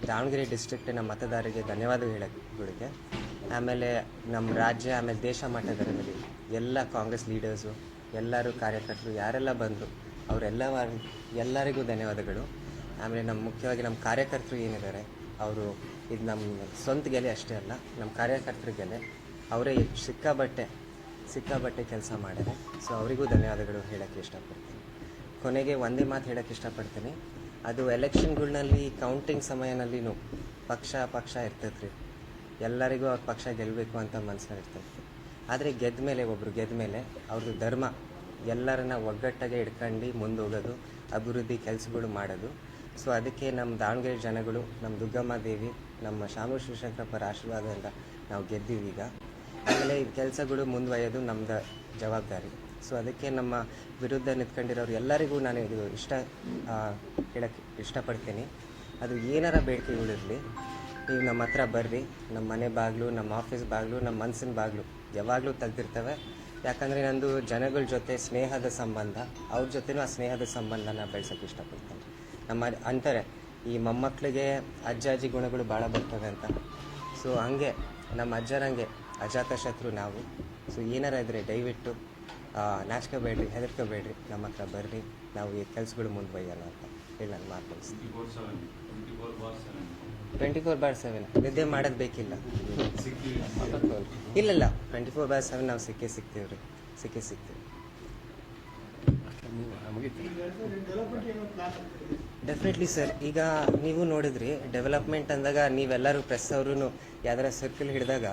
Davanagere district ನಮ್ಮ ಮತದಾರರಿಗೆ ಧನ್ಯವಾದ ಹೇಳೋಗಳಿಗೆ, ಆಮೇಲೆ ನಮ್ಮ ರಾಜ್ಯ ಆಮೇಲೆ ದೇಶ ಮಟ್ಟದಲ್ಲಿ ಎಲ್ಲ ಕಾಂಗ್ರೆಸ್ ಲೀಡರ್ಸು, ಎಲ್ಲರೂ ಕಾರ್ಯಕರ್ತರು ಯಾರೆಲ್ಲ ಬಂದರು ಎಲ್ಲರಿಗೂ ಧನ್ಯವಾದಗಳು. ಆಮೇಲೆ ಮುಖ್ಯವಾಗಿ ನಮ್ಮ ಕಾರ್ಯಕರ್ತರು ಏನಿದ್ದಾರೆ ಅವರು ಇದು ನಮ್ಮ ಸ್ವಂತ ಗೆಲೆ ಅಷ್ಟೇ ಅಲ್ಲ, ನಮ್ಮ ಕಾರ್ಯಕರ್ತರ ಗೆಲೆ. ಅವರೇ ಸಿಕ್ಕಾಬಟ್ಟೆ ಕೆಲಸ ಮಾಡಿದೆ. ಸೊ ಅವರಿಗೂ ಧನ್ಯವಾದಗಳು ಹೇಳೋಕ್ಕೆ ಇಷ್ಟಪಡ್ತೀನಿ. ಕೊನೆಗೆ ಒಂದೇ ಮಾತು ಹೇಳೋಕ್ಕೆ ಇಷ್ಟಪಡ್ತೀನಿ, ಅದು ಎಲೆಕ್ಷನ್ಗಳಲ್ಲಿ ಕೌಂಟಿಂಗ್ ಸಮಯನಲ್ಲಿನೂ ಪಕ್ಷ ಇರ್ತೈತೆ ರೀ. ಎಲ್ಲರಿಗೂ ಅವ್ರ ಪಕ್ಷ ಗೆಲ್ಲಬೇಕು ಅಂತ ಮನಸ್ಸಲ್ಲಿ ಇರ್ತೈತೆ. ಆದರೆ ಒಬ್ಬರು ಗೆದ್ದ ಮೇಲೆ ಅವ್ರದ್ದು ಧರ್ಮ ಎಲ್ಲರನ್ನ ಒಗ್ಗಟ್ಟಾಗೆ ಇಟ್ಕೊಂಡು ಮುಂದೆ ಹೋಗೋದು, ಅಭಿವೃದ್ಧಿ ಕೆಲಸಗಳು ಮಾಡೋದು. ಸೊ ಅದಕ್ಕೆ ನಮ್ಮ ದಾವಣಗೆರೆ ಜನಗಳು, ನಮ್ಮ ದುಗ್ಗಮ್ಮ ದೇವಿ, ನಮ್ಮ ಶಾಮೂರು ಶಿವಶಂಕರಪ್ಪರ ಆಶೀರ್ವಾದದಿಂದ ನಾವು ಗೆದ್ದೀವಿ ಈಗ. ಆಮೇಲೆ ಈ ಕೆಲಸಗಳು ಮುಂದುವರಿಯೋದು ನಮ್ಮದು ಜವಾಬ್ದಾರಿ. ಸೊ ಅದಕ್ಕೆ ನಮ್ಮ ವಿರುದ್ಧ ನಿಂತ್ಕೊಂಡಿರೋರು ಎಲ್ಲರಿಗೂ ನಾನು ಇದು ಹೇಳೋಕ್ಕೆ ಇಷ್ಟಪಡ್ತೀನಿ. ಅದು ಏನಾರ ಬೇಡಿಕೆಗಳಿರಲಿ, ನೀವು ನಮ್ಮ ಹತ್ರ ಬರ್ರಿ. ನಮ್ಮ ಮನೆ ಬಾಗಿಲು, ನಮ್ಮ ಆಫೀಸ್ ಬಾಗಿಲು, ನಮ್ಮ ಮನಸ್ಸಿನ ಬಾಗಿಲು ಯಾವಾಗಲೂ ತೆಗ್ದಿರ್ತವೆ. ಯಾಕಂದರೆ ನಂದು ಜನಗಳ ಜೊತೆ ಸ್ನೇಹದ ಸಂಬಂಧ, ಅವ್ರ ಜೊತೆನೂ ಆ ಸ್ನೇಹದ ಸಂಬಂಧನ ಬೆಳೆಸೋಕ್ಕೆ ಇಷ್ಟಪಡ್ತೀನಿ. ಅಂತಾರೆ ಈ ಮೊಮ್ಮಕ್ಕಳಿಗೆ ಅಜ್ಜಿ ಗುಣಗಳು ಭಾಳ ಬರ್ತವೆ ಅಂತ. ಸೊ ಹಂಗೆ ನಮ್ಮ ಅಜ್ಜರಂಗೆ ಅಜಾತಶತ್ರು ನಾವು. ಸೊ ಏನಾರ ಇದ್ದರೆ ದಯವಿಟ್ಟು ನಾಚ್ಕೋಬೇಡ್ರಿ, ಹೆದರ್ಕೋಬೇಡ್ರಿ, ನಮ್ಮ ಹತ್ರ ಬರ್ರಿ, ನಾವು ಈ ಕೆಲಸಗಳು ಮುಂದುವರಿಯೋಣ ಅಂತ ಹೇಳಿ ನಾನು ಮಾತಾಡಿಸ್ತೀನಿ. 24/7 ನಿದ್ದೆ ಮಾಡೋದು ಬೇಕಿಲ್ಲ. ಇಲ್ಲ 24/7 ನಾವು ಸಿಗ್ತೀವಿ ರೀ. Definitely sir. ಈಗ ನೀವು ನೋಡಿದ್ರಿ ಡೆವಲಪ್ಮೆಂಟ್ ಅಂದಾಗ ನೀವೆಲ್ಲರೂ ಪ್ರೆಸ್ ಅವರು ಯಾವ್ದಾರ ಸರ್ಕಲ್ ಹಿಡಿದಾಗ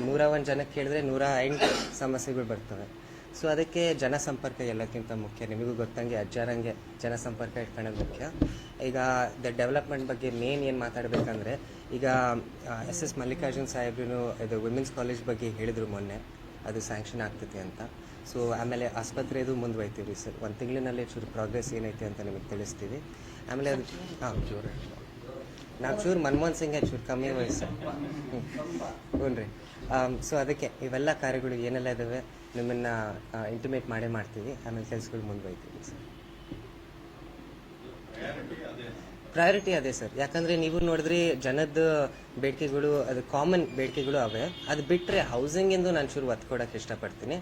101 ಜನಕ್ಕೆ ಹೇಳಿದ್ರೆ 108 ಸಮಸ್ಯೆಗಳು ಬರ್ತವೆ. ಸೊ ಅದಕ್ಕೆ ಜನಸಂಪರ್ಕ ಎಲ್ಲಕ್ಕಿಂತ ಮುಖ್ಯ. ನಿಮಗೂ ಗೊತ್ತಂಗೆ ಅಜ್ಜಾರಂಗೆ ಜನಸಂಪರ್ಕ ಇಟ್ಕೊಳ್ಳೋದು ಮುಖ್ಯ. ಈಗ ಡೆವಲಪ್ಮೆಂಟ್ ಬಗ್ಗೆ ಏನು ಮಾತಾಡಬೇಕಂದ್ರೆ, ಈಗ SS ಮಲ್ಲಿಕಾರ್ಜುನ್ ಸಾಹೇಬ್ರು ಇದು ವಿಮೆನ್ಸ್ ಕಾಲೇಜ್ ಬಗ್ಗೆ ಹೇಳಿದರು ಮೊನ್ನೆ, ಅದು ಸ್ಯಾಂಕ್ಷನ್ ಆಗ್ತೈತಿ ಅಂತ. ಸೊ ಆಮೇಲೆ ಆಸ್ಪತ್ರೆದು ಮುಂದುವೈತೀವಿ ರೀ ಸರ್. 1 ತಿಂಗಳಿನಲ್ಲಿ ಚೂರು ಪ್ರೋಗ್ರೆಸ್ ಏನೈತೆ ಅಂತ ನಿಮಗೆ ತಿಳಿಸ್ತೀವಿ. ಆಮೇಲೆ ಅದು ಚೂರು ಮನಮೋಹನ್ ಸಿಂಗ್ ಚೂರು ಕಮ್ಮಿ ವಯಸ್ಸು. ಹ್ಞೂ ರೀ. ಸೊ ಅದಕ್ಕೆ ಇವೆಲ್ಲ ಕಾರ್ಯಗಳು ಏನೆಲ್ಲ ಇದ್ದಾವೆ ನಿಮ್ಮನ್ನು ಇಂಟಿಮೇಟ್ ಮಾಡ್ತೀವಿ. ಆಮೇಲೆ ಕೆಲಸಗಳು ಮುಂದುವೈತೀವಿ ಸರ್. ಪ್ರಯಾರಿಟಿ ಅದೇ ಸರ್. ಯಾಕಂದರೆ ನೀವು ನೋಡಿದ್ರಿ ಜನದ ಬೇಡಿಕೆಗಳು, ಅದು ಕಾಮನ್ ಬೇಡಿಕೆಗಳು ಅವೆ. ಅದು ಬಿಟ್ಟರೆ ಹೌಸಿಂಗಿಂದು ನಾನು ಚೂರು ಒತ್ತು ಕೊಡೋಕ್ಕೆ ಇಷ್ಟಪಡ್ತೀನಿ.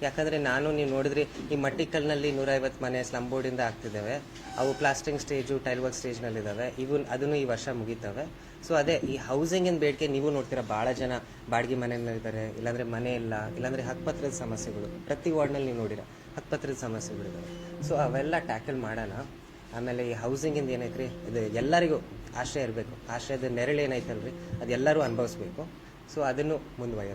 ಯಾಕಂದರೆ ನೀವು ನೋಡಿದ್ರಿ ಈ ಮಟ್ಟಿಕಲ್ನಲ್ಲಿ 150 ಮನೆ ಸ್ಲಮ್ ಬೋರ್ಡಿಂದ ಆಗ್ತಿದ್ದಾವೆ. ಅವು ಪ್ಲಾಸ್ಟಿಂಗ್ ಸ್ಟೇಜು, ಟೈಲ್ ವರ್ಕ್ ಸ್ಟೇಜ್ನಲ್ಲಿದ್ದಾವೆ. ಅದನ್ನು ಈ ವರ್ಷ ಮುಗಿತವೆ. ಸೊ ಅದೇ ಈ ಹೌಸಿಂಗಿನ ಬೇಡಿಕೆ ನೀವು ನೋಡ್ತೀರಾ, ಭಾಳ ಜನ ಬಾಡಿಗೆ ಮನೆಯಲ್ಲಿದ್ದಾರೆ, ಇಲ್ಲಾಂದರೆ ಮನೆ ಇಲ್ಲ, ಇಲ್ಲಾಂದರೆ ಹಕ್ಕುಪತ್ರದ ಸಮಸ್ಯೆಗಳು ಪ್ರತಿ ವಾರ್ಡ್ನಲ್ಲಿ ನೀವು ನೋಡಿರ ಹಕ್ಕುಪತ್ರದ ಸಮಸ್ಯೆಗಳಿದ್ದಾವೆ. ಸೊ ಅವೆಲ್ಲ ಟ್ಯಾಕಲ್ ಮಾಡೋಣ. ಆಮೇಲೆ ಈ ಹೌಸಿಂಗಿಂದ ಏನೈತ್ರಿ, ಇದು ಎಲ್ಲರಿಗೂ ಆಶ್ರಯ ಇರಬೇಕು. ಆಶ್ರಯದ ನೆರಳು ಏನೈತಲ್ರಿ ಅದು ಎಲ್ಲರೂ ಅನುಭವಿಸ್ಬೇಕು. ಸೊ ಅದನ್ನು ಮುಂದುವರಿಯೋಣ.